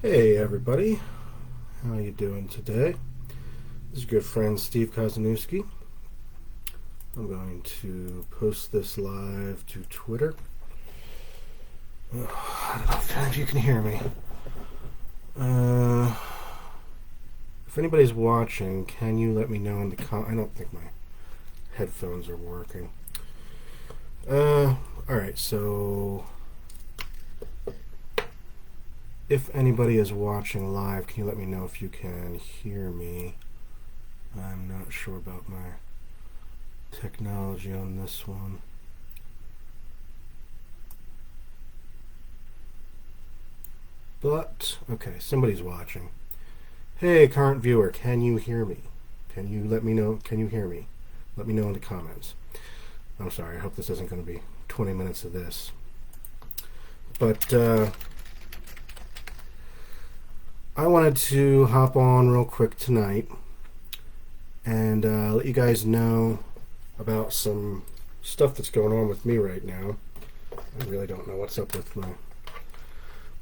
Hey everybody, how you doing today? This is good friend Steve Kozeniewski. I'm going to post this live to Twitter. I don't know if you can hear me. If anybody's watching, can you let me know in the I don't think my headphones are working. Alright, so if anybody is watching live, can you let me know if you can hear me? I'm not sure about my technology on this one. But, okay, somebody's watching. Hey, current viewer, can you hear me? Can you let me know? Can you hear me? Let me know in the comments. I'm sorry, I hope this isn't going to be 20 minutes of this. But, I wanted to hop on real quick tonight and let you guys know about some stuff that's going on with me right now. I really don't know what's up with my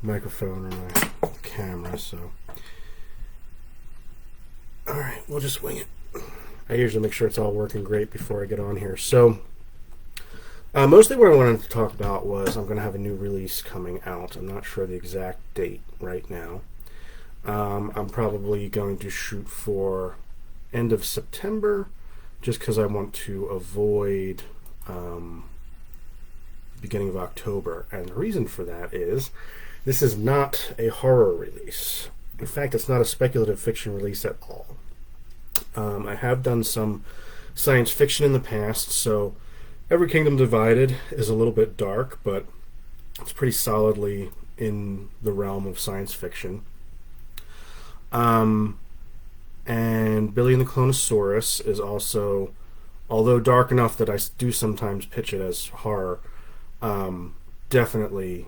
microphone or my camera, so alright, we'll just wing it. I usually make sure it's all working great before I get on here. So mostly what I wanted to talk about was I'm going to have a new release coming out. I'm not sure the exact date right now. I'm probably going to shoot for end of September just because I want to avoid beginning of October. And the reason for that is this is not a horror release. In fact, it's not a speculative fiction release at all. I have done some science fiction in the past, so Every Kingdom Divided is a little bit dark, but it's pretty solidly in the realm of science fiction. And Billy and the Clonosaurus is also, although dark enough that I do sometimes pitch it as horror, definitely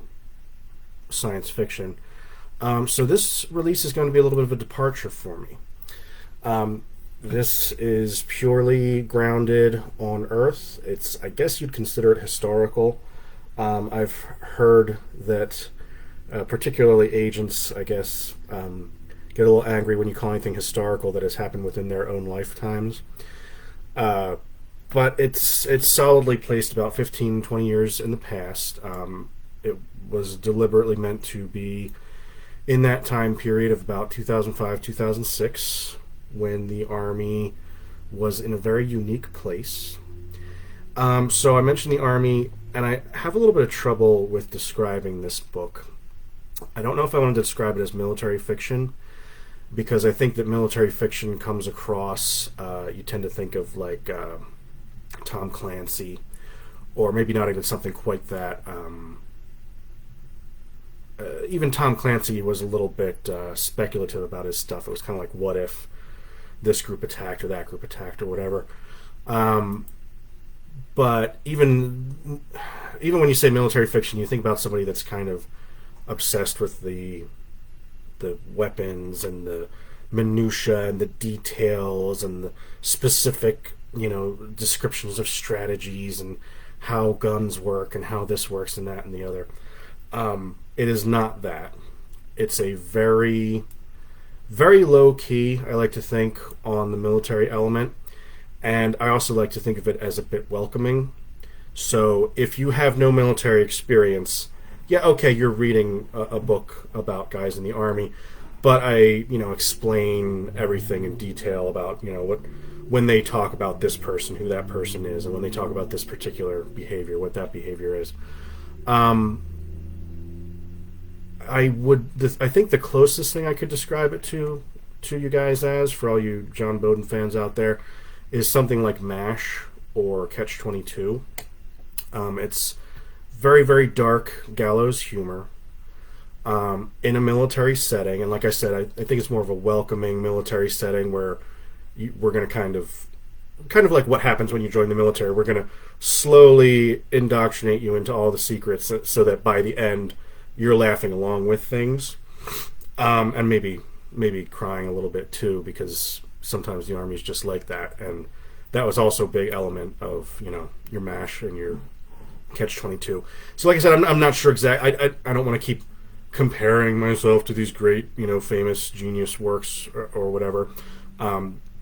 science fiction. So this release is going to be a little bit of a departure for me. This is purely grounded on Earth. It's, I guess you'd consider it historical. I've heard that particularly agents, I guess, get a little angry when you call anything historical that has happened within their own lifetimes. But it's solidly placed about 15, 20 years in the past. It was deliberately meant to be in that time period of about 2005, 2006, when the Army was in a very unique place. So I mentioned the Army, and I have a little bit of trouble with describing this book. I don't know if I want to describe it as military fiction, because I think that military fiction comes across, you tend to think of like Tom Clancy, or maybe not even something quite that. Even Tom Clancy was a little bit speculative about his stuff. It was kind of like, what if this group attacked or that group attacked or whatever. But even when you say military fiction, you think about somebody that's kind of obsessed with the weapons and the minutia and the details and the specific, descriptions of strategies and how guns work and how this works and that and the other. It is not that. It's a very, very low key, I like to think, on the military element. And I also like to think of it as a bit welcoming. So if you have no military experience, yeah, okay, you're reading a book about guys in the Army, but I, explain everything in detail about, when they talk about this person, who that person is, and when they talk about this particular behavior, what that behavior is. I think the closest thing I could describe it to you guys as, for all you John Bowden fans out there, is something like MASH or Catch-22. It's very, very dark gallows humor in a military setting, and like I said, I think it's more of a welcoming military setting where we're going to kind of like what happens when you join the military. We're going to slowly indoctrinate you into all the secrets so that by the end you're laughing along with things, and maybe crying a little bit too, because sometimes the Army's just like that. And that was also a big element of your MASH and your Catch-22. So like I said, I'm not sure exactly. I don't want to keep comparing myself to these great, famous genius works or whatever,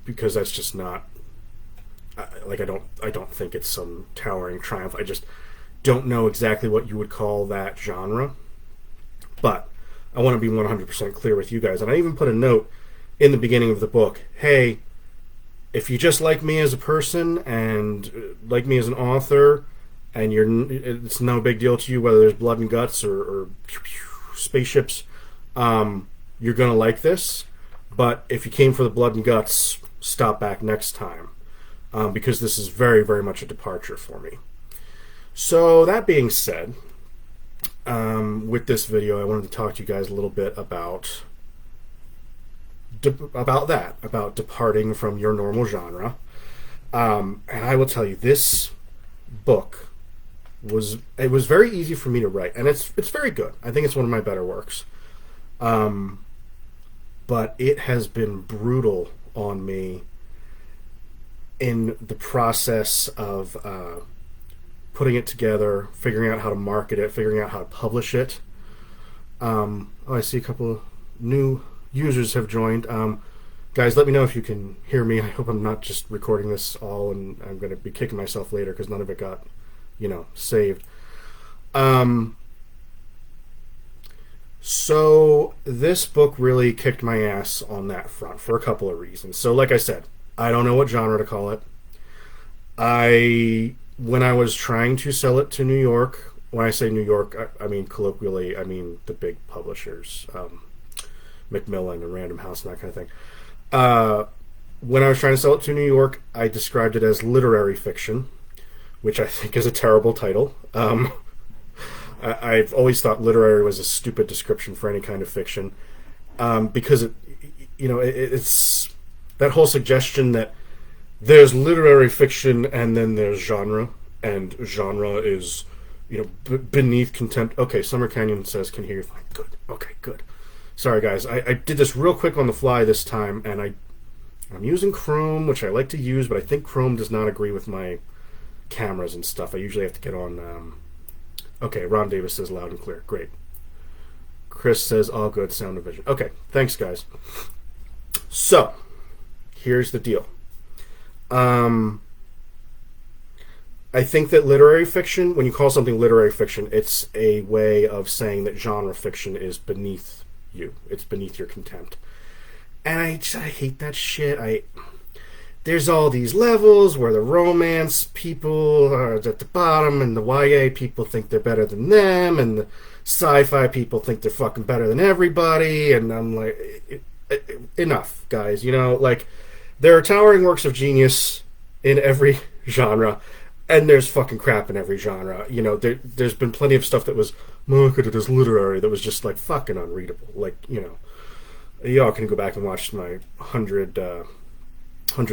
because that's just not I don't think it's some towering triumph. I just don't know exactly what you would call that genre. But I want to be 100% clear with you guys. And I even put a note in the beginning of the book. Hey, if you just like me as a person and like me as an author, and it's no big deal to you whether there's blood and guts or spaceships, you're going to like this. But if you came for the blood and guts, stop back next time. Because this is very, very much a departure for me. So that being said, with this video, I wanted to talk to you guys a little bit about departing from your normal genre. And I will tell you, this book was very easy for me to write, and it's very good. I think it's one of my better works. But it has been brutal on me in the process of putting it together, figuring out how to market it, figuring out how to publish it. I see a couple of new users have joined. Guys, let me know if you can hear me. I hope I'm not just recording this all and I'm going to be kicking myself later because none of it got, saved. So this book really kicked my ass on that front for a couple of reasons. So like I said, I don't know what genre to call it. When I was trying to sell it to New York, when I say New York, I mean colloquially, I mean the big publishers, Macmillan and Random House and that kind of thing. When I was trying to sell it to New York, I described it as literary fiction, which I think is a terrible title. I've always thought literary was a stupid description for any kind of fiction, because it's that whole suggestion that there's literary fiction and then there's genre, and genre is, beneath contempt. Okay, Summer Canyon says, can hear you fine. Good. Okay, good. Sorry, guys. I did this real quick on the fly this time, and I'm using Chrome, which I like to use, but I think Chrome does not agree with my cameras and stuff. I usually have to get on... Okay, Ron Davis says loud and clear. Great. Chris says all good, sound and vision. Okay, thanks, guys. So, here's the deal. I think that literary fiction, when you call something literary fiction, it's a way of saying that genre fiction is beneath you. It's beneath your contempt. And I hate that shit. There's all these levels where the romance people are at the bottom and the YA people think they're better than them and the sci-fi people think they're fucking better than everybody, and I'm like, enough, guys. There are towering works of genius in every genre, and there's fucking crap in every genre. There's been plenty of stuff that was marketed as literary that was just like fucking unreadable. Y'all can go back and watch my 100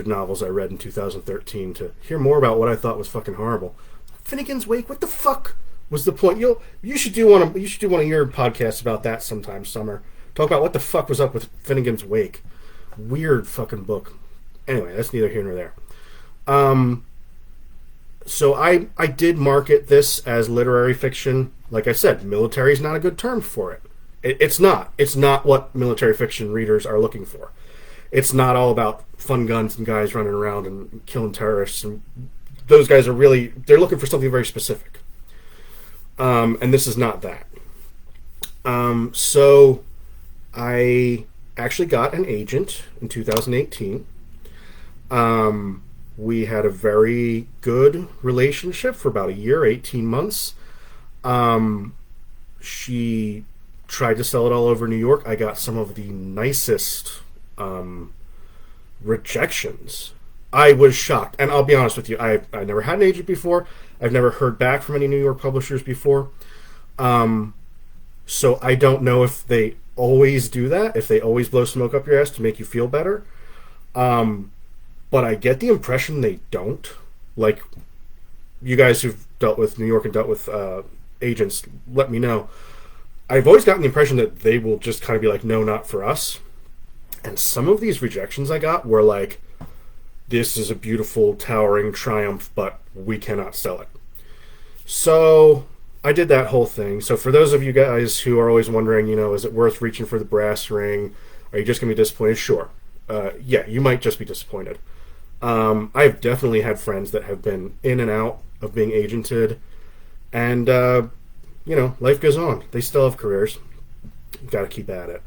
novels I read in 2013 to hear more about what I thought was fucking horrible. Finnegan's Wake, what the fuck was the point? You should do one of your podcasts about that sometime, Summer. Talk about what the fuck was up with Finnegan's Wake. Weird fucking book. Anyway, that's neither here nor there. So I did market this as literary fiction. Like I said, military is not a good term for it. It's not. It's not what military fiction readers are looking for. It's not all about fun guns and guys running around and killing terrorists. And those guys are they're looking for something very specific. And this is not that. So I actually got an agent in 2018. We had a very good relationship for about a year, 18 months. She tried to sell it all over New York. I got some of the nicest rejections. I was shocked, and I'll be honest with you, I never had an agent before. I've never heard back from any New York publishers before. So I don't know if they always do that, if they always blow smoke up your ass to make you feel better. But I get the impression they don't. Like, you guys who've dealt with New York and dealt with agents, let me know. I've always gotten the impression that they will just kind of be like, no, not for us. And some of these rejections I got were like, this is a beautiful, towering triumph, but we cannot sell it. So I did that whole thing. So for those of you guys who are always wondering, is it worth reaching for the brass ring? Are you just going to be disappointed? Sure. Yeah, you might just be disappointed. I've definitely had friends that have been in and out of being agented, and life goes on. They still have careers. Got to keep at it.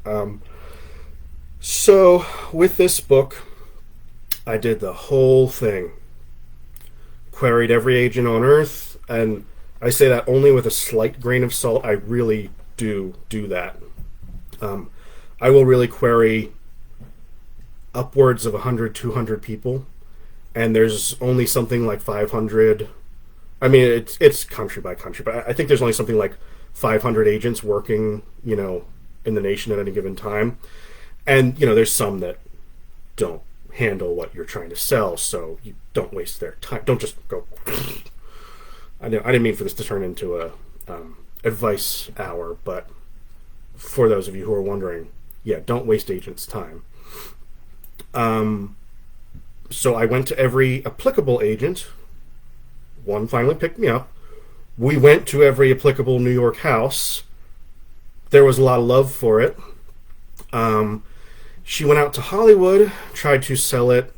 So with this book, I did the whole thing. Queried every agent on Earth, and I say that only with a slight grain of salt. I really do that. I will really query upwards of 100, 200 people, and there's only something like 500. I mean, it's country by country, but I think there's only something like 500 agents working, in the nation at any given time. And, there's some that don't handle what you're trying to sell, so you don't waste their time. Don't just go... I didn't mean for this to turn into a advice hour, but for those of you who are wondering, yeah, don't waste agents' time. So I went to every applicable agent. One finally picked me up. We went to every applicable New York house. There was a lot of love for it. She went out to Hollywood, tried to sell it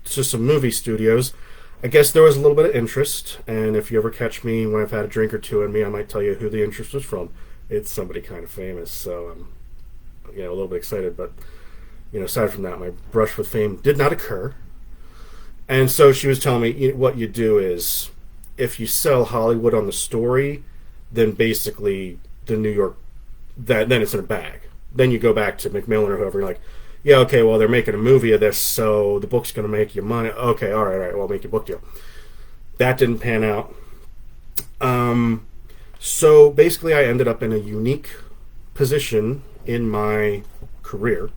to some movie studios. I guess there was a little bit of interest, and if you ever catch me when I've had a drink or two in me, I might tell you who the interest was from. It's somebody kind of famous, so I'm a little bit excited, but aside from that, my brush with fame did not occur. And so she was telling me, what you do is, if you sell Hollywood on the story, then basically the New York, then it's in a bag. Then you go back to Macmillan or whoever, you're like, yeah, okay, well, they're making a movie of this, so the book's going to make you money. Okay, all right, well, I'll make you a book deal. That didn't pan out. So basically I ended up in a unique position in my career,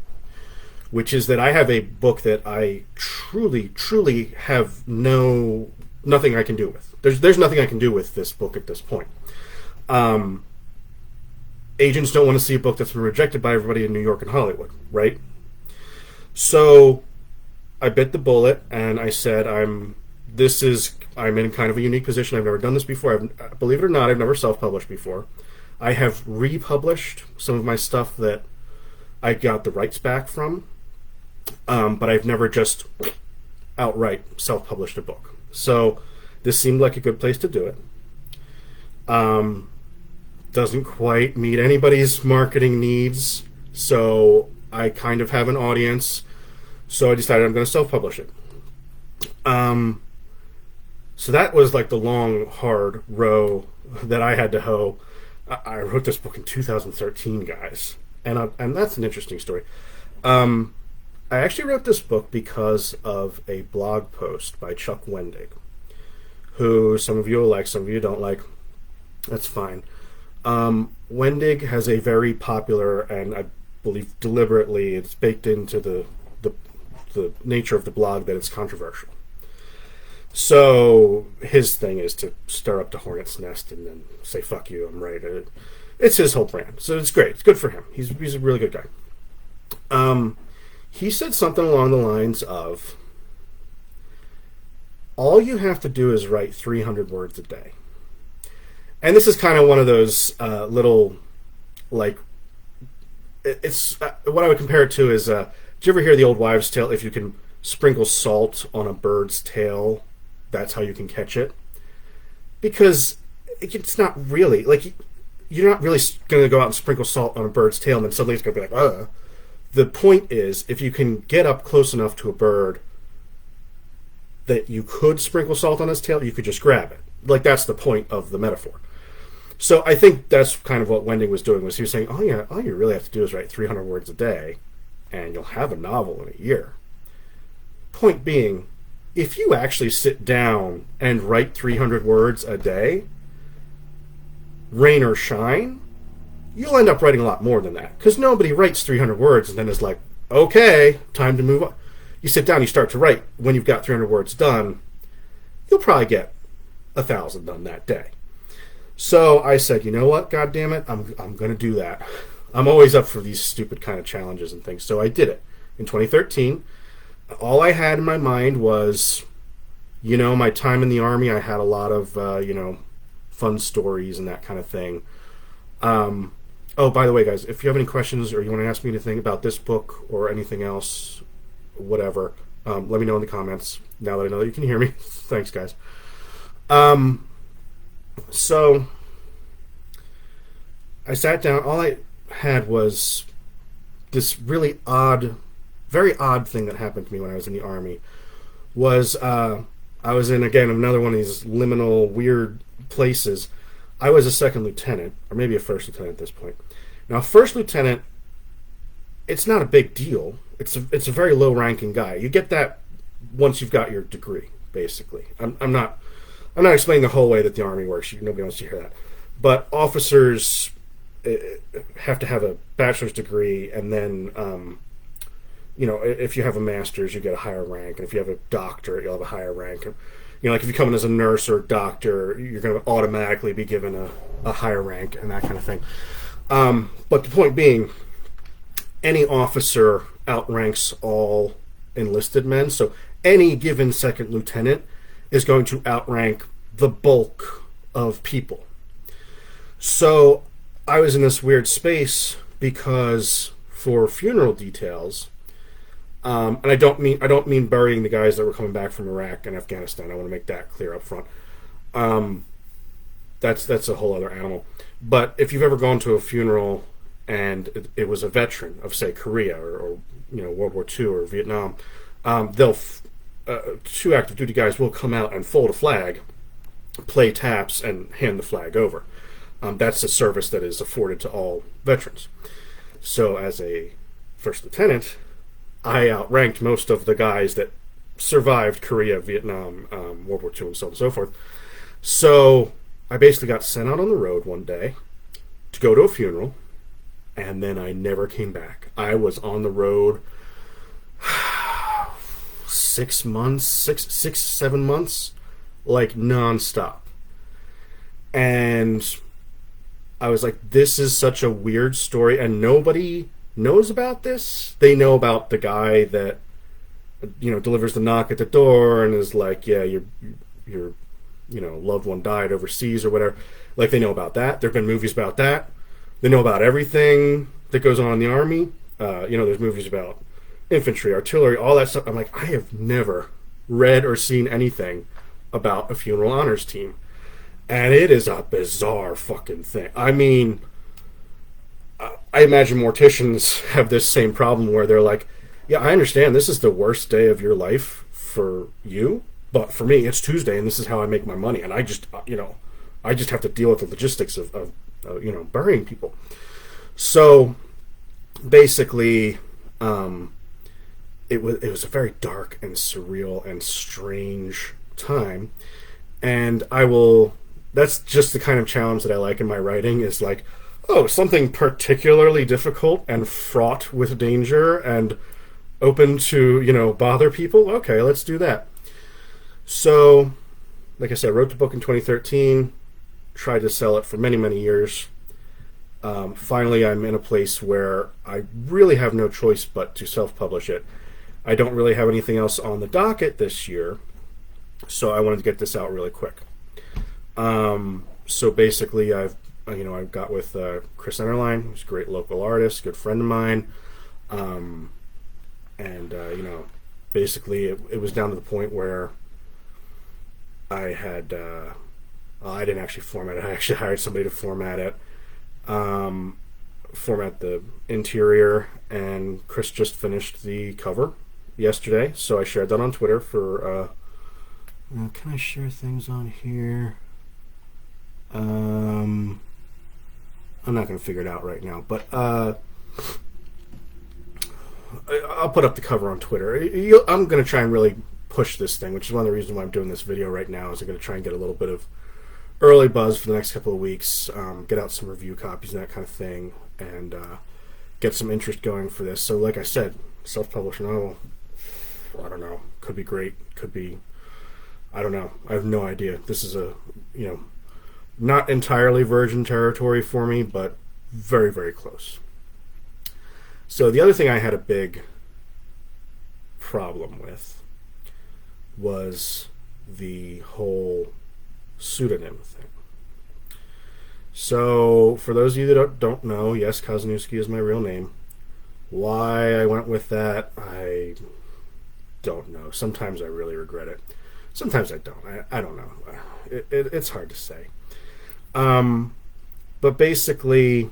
which is that I have a book that I truly have nothing I can do with. There's nothing I can do with this book at this point. Agents don't want to see a book that's been rejected by everybody in New York and Hollywood, right? So I bit the bullet and I said, I'm in kind of a unique position. I've never done this before. Believe it or not, I've never self-published before. I have republished some of my stuff that I got the rights back from, but I've never just outright self-published a book. So this seemed like a good place to do it. Doesn't quite meet anybody's marketing needs, so I kind of have an audience, so I decided I'm going to self-publish it. So that was like the long, hard row that I had to hoe. I wrote this book in 2013, guys, and that's an interesting story. I actually wrote this book because of a blog post by Chuck Wendig, who some of you will like, some of you don't like. That's fine. Wendig has a very popular, and I believe deliberately, it's baked into the nature of the blog that it's controversial. So his thing is to stir up the hornet's nest and then say, fuck you, I'm right. It's his whole brand. So it's great. It's good for him. He's a really good guy. He said something along the lines of, all you have to do is write 300 words a day. And this is kind of one of those little, like, it's what I would compare it to is, do you ever hear the old wives' tale? If you can sprinkle salt on a bird's tail, that's how you can catch it. Because it's not really, like, you're not really going to go out and sprinkle salt on a bird's tail and then suddenly it's going to be like, ugh. The point is, if you can get up close enough to a bird that you could sprinkle salt on its tail, you could just grab it. Like, that's the point of the metaphor. So I think that's kind of what Wendig was doing, was he was saying, oh yeah, all you really have to do is write 300 words a day, and you'll have a novel in a year. Point being, if you actually sit down and write 300 words a day, rain or shine, you'll end up writing a lot more than that. Because nobody writes 300 words and then is like, okay, time to move on. You sit down, you start to write. When you've got 300 words done, you'll probably get 1,000 done that day. So I said, you know what, God damn it, I'm going to do that. I'm always up for these stupid kind of challenges and things. So I did it. In 2013, all I had in my mind was, my time in the Army. I had a lot of, fun stories and that kind of thing. Oh, by the way, guys, if you have any questions or you want to ask me anything about this book or anything else, whatever, let me know in the comments. Now that I know that you can hear me. Thanks, guys. So I sat down. All I had was this really odd, very odd thing that happened to me when I was in the Army. Was I was in, again, another one of these liminal, weird places. I was a second lieutenant, or maybe a first lieutenant at this point. Now, first lieutenant, it's not a big deal. It's a very low-ranking guy. You get that once you've got your degree, basically. I'm not explaining the whole way that the Army works. Nobody wants to hear that. But officers have to have a bachelor's degree, and then if you have a master's, you get a higher rank, and if you have a doctorate, you'll have a higher rank. Like if you come in as a nurse or a doctor, you're going to automatically be given a higher rank and that kind of thing. But the point being, any officer outranks all enlisted men, so any given second lieutenant is going to outrank the bulk of people. So I was in this weird space because for funeral details, and I don't mean burying the guys that were coming back from Iraq and Afghanistan. I want to make that clear up front. That's a whole other animal. But if you've ever gone to a funeral and it was a veteran of, say, Korea or World War II or Vietnam, two active duty guys will come out and fold a flag, play taps, and hand the flag over. That's a service that is afforded to all veterans. So as a first lieutenant, I outranked most of the guys that survived Korea, Vietnam, World War II, and so on and so forth. So I basically got sent out on the road one day to go to a funeral, and then I never came back. I was on the road 6 months, 7 months, like nonstop. And I was like, this is such a weird story, and nobody knows about this. They know about the guy that delivers the knock at the door and is like, yeah, your loved one died overseas or whatever. Like, they know about that. There've been movies about that. They know about everything that goes on in the Army. There's movies about infantry, artillery, all that stuff. I'm like, I have never read or seen anything about a funeral honors team, and it is a bizarre fucking thing. I mean, I imagine morticians have this same problem where they're like, yeah, I understand this is the worst day of your life for you, but for me, it's Tuesday, and this is how I make my money, and I just have to deal with the logistics of burying people. So basically, it was a very dark and surreal and strange time, and that's just the kind of challenge that I like in my writing, is like, oh, something particularly difficult and fraught with danger and open to, bother people? Okay, let's do that. So, like I said, I wrote the book in 2013, tried to sell it for many, many years. Finally, I'm in a place where I really have no choice but to self-publish it. I don't really have anything else on the docket this year, so I wanted to get this out really quick. So basically, I've got with Chris Enterline, who's a great local artist, good friend of mine, basically it was down to the point where I had I didn't actually format it. I actually hired somebody to format it, format the interior, and Chris just finished the cover yesterday, so I shared that on Twitter for can I share things on here? I'm not going to figure it out right now, but I'll put up the cover on Twitter. I'm going to try and really push this thing, which is one of the reasons why I'm doing this video right now, is I'm going to try and get a little bit of early buzz for the next couple of weeks, get out some review copies and that kind of thing, and get some interest going for this. So like I said, self-published novel, I don't know, could be great, could be, I don't know, I have no idea. This is a, not entirely virgin territory for me, but very, very close. So the other thing I had a big problem with was the whole pseudonym thing. So, for those of you that don't know, yes, Kozeniewski is my real name. Why I went with that, I don't know. Sometimes I really regret it. Sometimes I don't. I don't know. It's hard to say. But basically,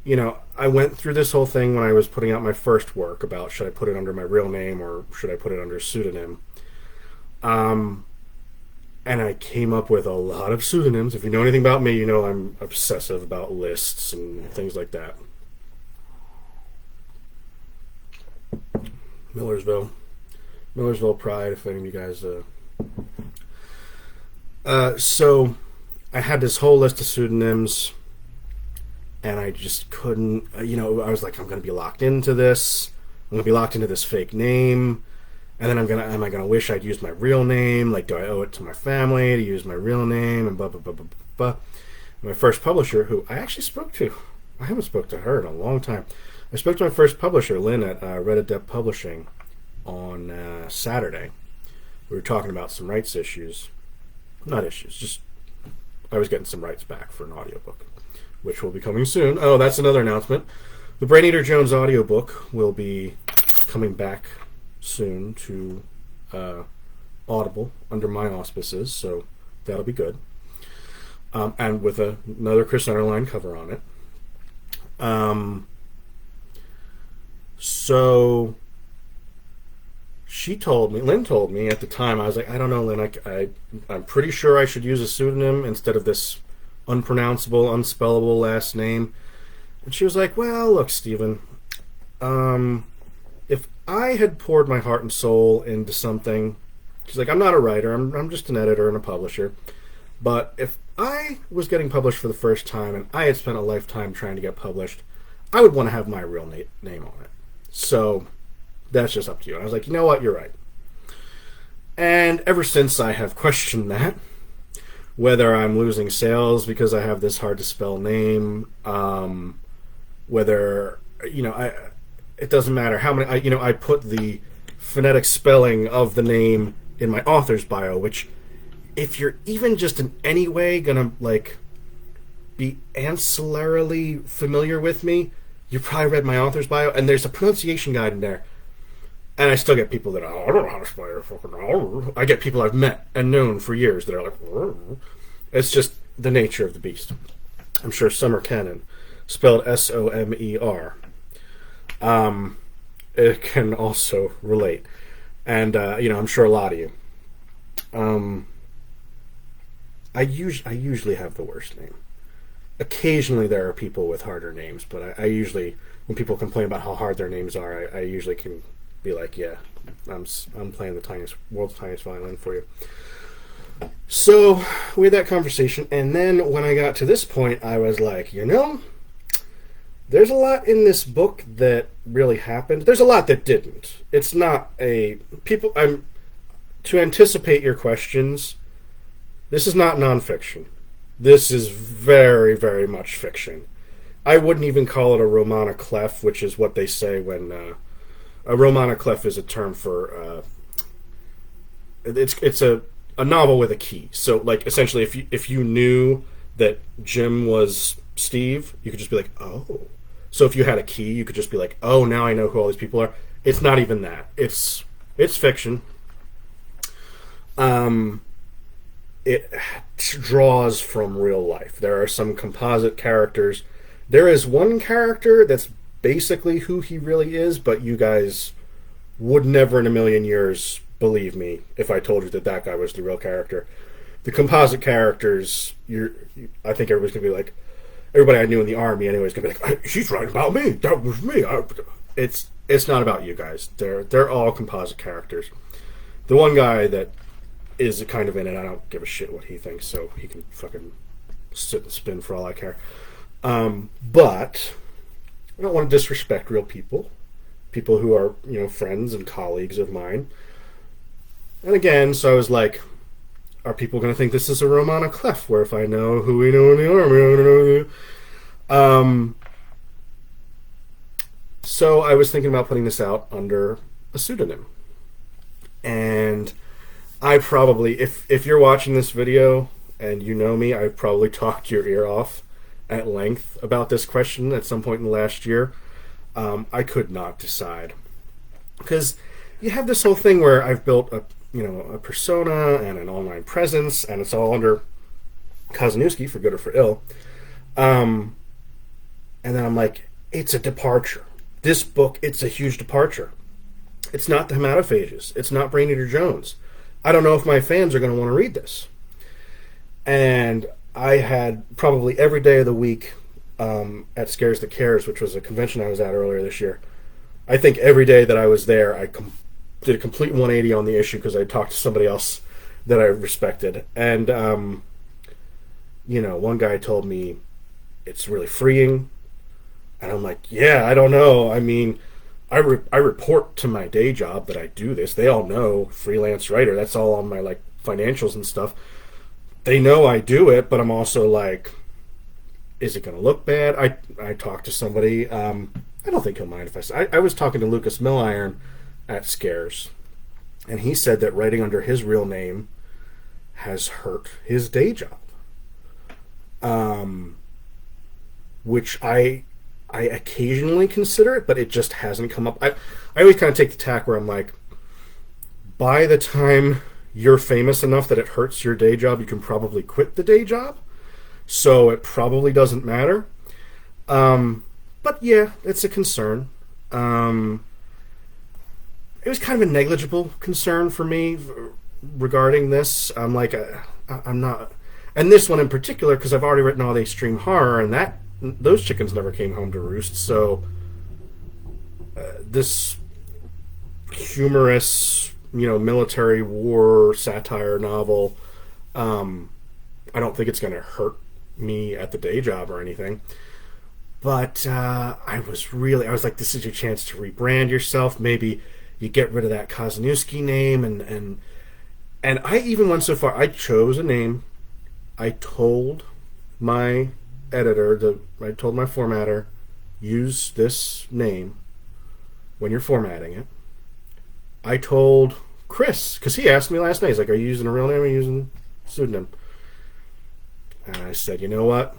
I went through this whole thing when I was putting out my first work about should I put it under my real name or should I put it under a pseudonym. And I came up with a lot of pseudonyms. If you know anything about me, you know I'm obsessive about lists and things like that. Millersville Pride, if any of you guys. So I had this whole list of pseudonyms, and I just couldn't. I was like, I'm going to be locked into this. I'm going to be locked into this fake name. And then am I gonna wish I'd used my real name? Like, do I owe it to my family to use my real name? And blah blah blah blah blah. My first publisher, who I actually spoke to, I haven't spoke to her in a long time. I spoke to my first publisher, Lynn at Red Adept Publishing, on Saturday. We were talking about some rights issues, not issues, just I was getting some rights back for an audiobook, which will be coming soon. Oh, that's another announcement. The Brain Eater Jones audiobook will be coming back soon to Audible under my auspices, so that'll be good. And with another Chris Underline cover on it. So Lynn told me at the time, I was like, I don't know, Lynn, I'm pretty sure I should use a pseudonym instead of this unpronounceable, unspellable last name. And she was like, well, look, Stephen, if I had poured my heart and soul into something, she's like, I'm not a writer, I'm just an editor and a publisher, but if I was getting published for the first time and I had spent a lifetime trying to get published, I would want to have my real name on it. So that's just up to you. And I was like, you know what, you're right. And ever since I have questioned that, whether I'm losing sales because I have this hard to spell name, whether, it doesn't matter how many, I put the phonetic spelling of the name in my author's bio, which if you're even just in any way gonna be ancillarily familiar with me, you probably read my author's bio, and there's a pronunciation guide in there. And I still get people that, I don't know how to spell your fucking. I get people I've met and known for years that are like, it's just the nature of the beast. I'm sure Summer Cannon, spelled Somer, it can also relate. And, I'm sure a lot of you. I usually have the worst name. Occasionally there are people with harder names, but I usually, when people complain about how hard their names are, I usually can be like, yeah, I'm playing the world's tiniest violin for you. So we had that conversation, and then when I got to this point, I was like, there's a lot in this book that really happened. There's a lot that didn't. It's not to anticipate your questions, this is not nonfiction. This is very, very much fiction. I wouldn't even call it a romana clef, which is what they say when a romana clef is a term for it's a novel with a key. So essentially if you knew that Jim was Steve, you could just be like, oh. So if you had a key, you could just be like, oh, now I know who all these people are. It's not even that. It's fiction. It draws from real life. There are some composite characters. There is one character that's basically who he really is, but you guys would never in a million years believe me if I told you that guy was the real character. The composite characters, I think everybody's going to be like, everybody I knew in the army anyway is going to be like, she's writing about me. That was me. It's not about you guys. They're all composite characters. The one guy that is kind of in it, I don't give a shit what he thinks, so he can fucking sit and spin for all I care. But I don't want to disrespect real people who are, friends and colleagues of mine. And again, so I was like, are people going to think this is a romana clef, where if I know who we know in the army, I don't know. So I was thinking about putting this out under a pseudonym. And I probably, if you're watching this video and you know me, I've probably talked your ear off at length about this question at some point in the last year. I could not decide, because you have this whole thing where I've built a persona and an online presence, and it's all under Kozeniewski, for good or for ill. And then I'm like, it's a departure. This book, it's a huge departure. It's not the Hematophages. It's not Brain Eater Jones. I don't know if my fans are going to want to read this. And I had probably every day of the week at Scares That Cares, which was a convention I was at earlier this year. I think every day that I was there, I did a complete 180 on the issue because I talked to somebody else that I respected. And, one guy told me it's really freeing. And I'm like, yeah, I don't know. I mean, I report to my day job that I do this. They all know, freelance writer. That's all on my financials and stuff. They know I do it, but I'm also like, is it going to look bad? I talked to somebody. I don't think he'll mind if I say. I was talking to Lucas Milliron at Scares, and he said that writing under his real name has hurt his day job. Which I occasionally consider it, but it just hasn't come up. I always kind of take the tack where I'm like, by the time you're famous enough that it hurts your day job, you can probably quit the day job. So it probably doesn't matter. But yeah, it's a concern. It was kind of a negligible concern for me regarding this. I'm like, I'm not... And this one in particular, because I've already written all the extreme horror, and those chickens never came home to roost. So this humorous, military war satire novel, I don't think it's going to hurt me at the day job or anything. But I was like, this is your chance to rebrand yourself. Maybe you get rid of that Kozeniewski name, and I even went so far. I chose a name. I told my editor, I told my formatter, use this name when you're formatting it. I told Chris, because he asked me last night, he's like, are you using a real name or are you using a pseudonym? And I said, you know what?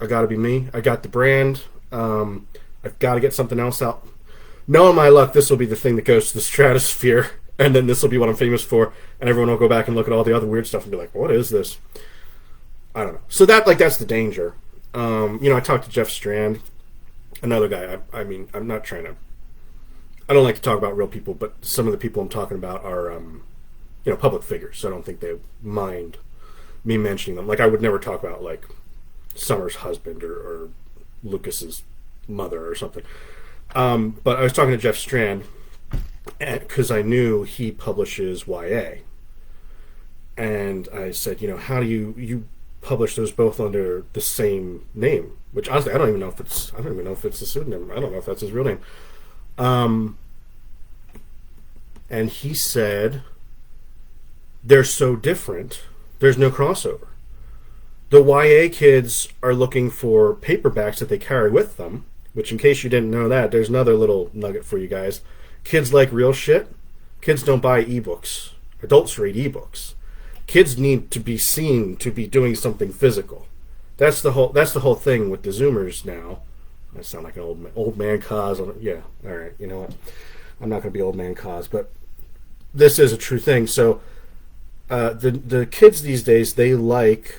I got to be me. I got the brand. I've got to get something else out. Knowing my luck, this will be the thing that goes to the stratosphere, and then this will be what I'm famous for, and everyone will go back and look at all the other weird stuff and be like, what is this? I don't know. So that's the danger. I talked to Jeff Strand, another guy. I mean, I'm not trying to... I don't like to talk about real people, but some of the people I'm talking about are, public figures, so I don't think they mind me mentioning them. Like, I would never talk about, Summer's husband or Lucas's mother or something. But I was talking to Jeff Strand because I knew he publishes YA. And I said, how do you publish those both under the same name? Which honestly, I don't even know if it's a pseudonym. I don't know if that's his real name. And he said, they're so different, there's no crossover. The YA kids are looking for paperbacks that they carry with them, which, in case you didn't know that, there's another little nugget for you guys. Kids like real shit. Kids don't buy ebooks. Adults read ebooks. Kids need to be seen to be doing something physical. That's the whole thing with the Zoomers now. I sound like an old man cause. Yeah, all right. You know what? I'm not going to be old man cause, but this is a true thing. So the kids these days, they like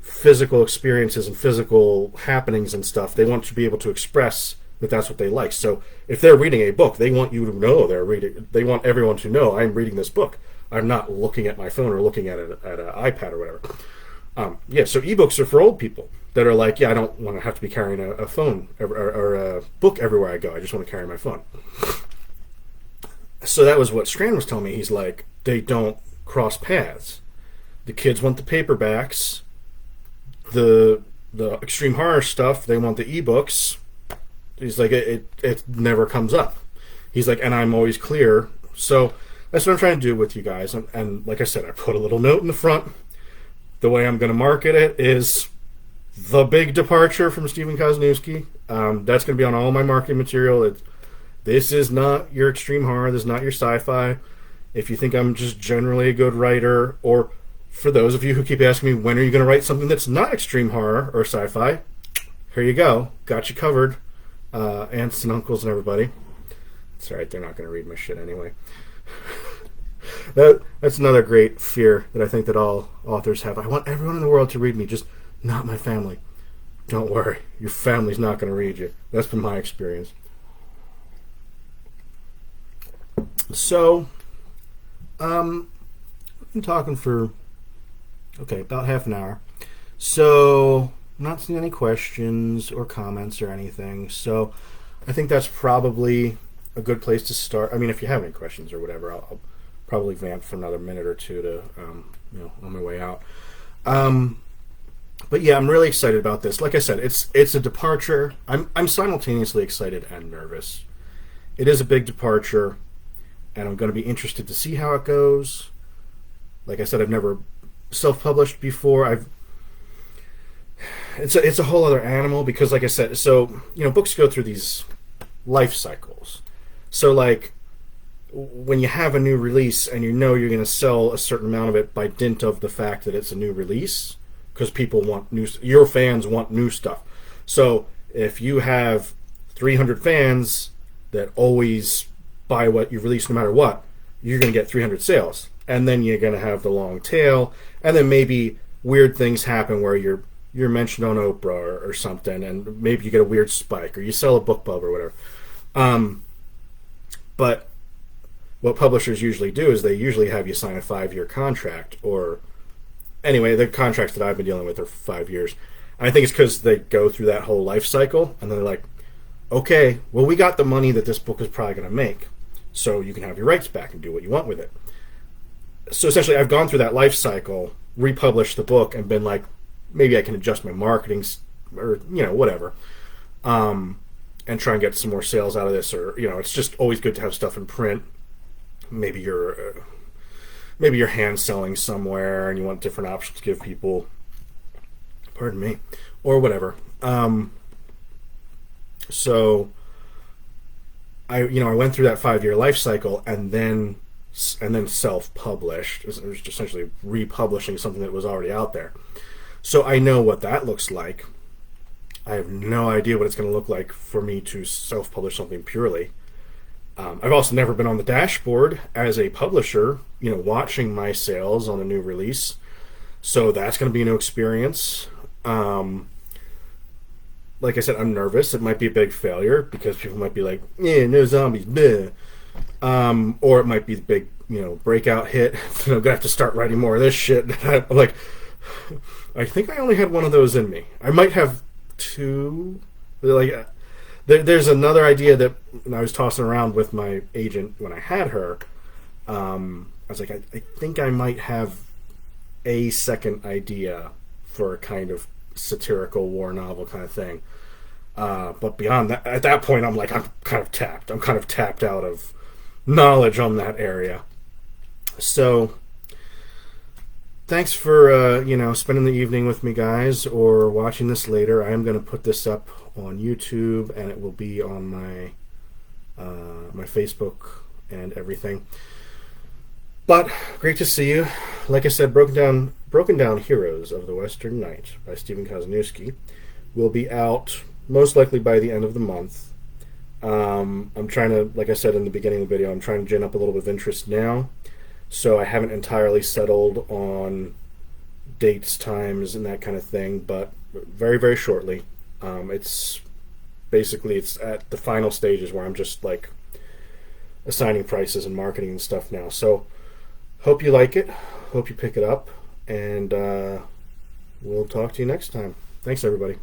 physical experiences and physical happenings and stuff. They want to be able to express that that's what they like. So if they're reading a book, they want you to know they're reading. They want everyone to know I'm reading this book. I'm not looking at my phone or looking at an iPad or whatever. So ebooks are for old people that are like, I don't want to have to be carrying a phone or a book everywhere I go. I just want to carry my phone. So that was what Strand was telling me. He's like, they don't cross paths. The kids want the paperbacks. The extreme horror stuff, they want the ebooks. He's like, it never comes up. He's like, and I'm always clear. So that's what I'm trying to do with you guys. And like I said, I put a little note in the front. The way I'm going to market it is the big departure from Stephen Kozeniewski. That's going to be on all my marketing material. This is not your extreme horror. This is not your sci-fi. If you think I'm just generally a good writer, or for those of you who keep asking me, when are you going to write something that's not extreme horror or sci-fi? Here you go. Got you covered. Aunts and uncles and everybody. It's alright, they're not going to read my shit anyway. That's another great fear that I think that all authors have. I want everyone in the world to read me, just not my family. Don't worry, your family's not going to read you. That's been my experience. So, I've been talking for, about half an hour. So, I'm not seeing any questions or comments or anything. So, I think that's probably a good place to start. I mean, if you have any questions or whatever, I'll probably vamp for another minute or two to, on my way out. But yeah, I'm really excited about this. Like I said, it's a departure. I'm simultaneously excited and nervous. It is a big departure, and I'm going to be interested to see how it goes. Like I said, I've never self-published before. It's a whole other animal because, like I said, so books go through these life cycles. So like when you have a new release and you're going to sell a certain amount of it by dint of the fact that it's a new release. Because people want your fans want new stuff. So if you have 300 fans that always buy what you release no matter what, you're going to get 300 sales. And then you're going to have the long tail. And then maybe weird things happen where you're mentioned on Oprah or something, and maybe you get a weird spike, or you sell a book club or whatever. But what publishers usually do is they usually have you sign a 5-year contract, or anyway, the contracts that I've been dealing with are 5 years. And I think it's because they go through that whole life cycle, and they're like, okay, well, we got the money that this book is probably going to make, so you can have your rights back and do what you want with it. So essentially, I've gone through that life cycle, republished the book, and been like, maybe I can adjust my marketing, or, whatever, and try and get some more sales out of this, or, it's just always good to have stuff in print. Maybe you're hand selling somewhere and you want different options to give people, pardon me, or whatever. So I went through that 5-year life cycle and then self-published. It was essentially republishing something that was already out there. So I know what that looks like. I have no idea what it's going to look like for me to self-publish something purely. I've also never been on the dashboard as a publisher, watching my sales on a new release. So that's going to be a new experience. Like I said, I'm nervous. It might be a big failure because people might be like, no zombies, bleh. Or it might be the big, breakout hit. I'm going to have to start writing more of this shit. I'm like, I think I only had one of those in me. I might have two. Like, there's another idea that I was tossing around with my agent when I had her. I was like, I think I might have a second idea for a kind of satirical war novel kind of thing. But beyond that, at that point, I'm kind of tapped. I'm kind of tapped out of knowledge on that area. So, thanks for spending the evening with me, guys, or watching this later. I am going to put this up on YouTube, and it will be on my my Facebook and everything. But great to see you. Like I said, Broken Down Heroes of the Western Night by Stephen Kozeniewski will be out most likely by the end of the month. I'm trying to, like I said in the beginning of the video, I'm trying to gin up a little bit of interest now. So I haven't entirely settled on dates, times, and that kind of thing, but very, very shortly. It's at the final stages where I'm just like assigning prices and marketing and stuff now. So hope you like it. Hope you pick it up, and we'll talk to you next time. Thanks, everybody.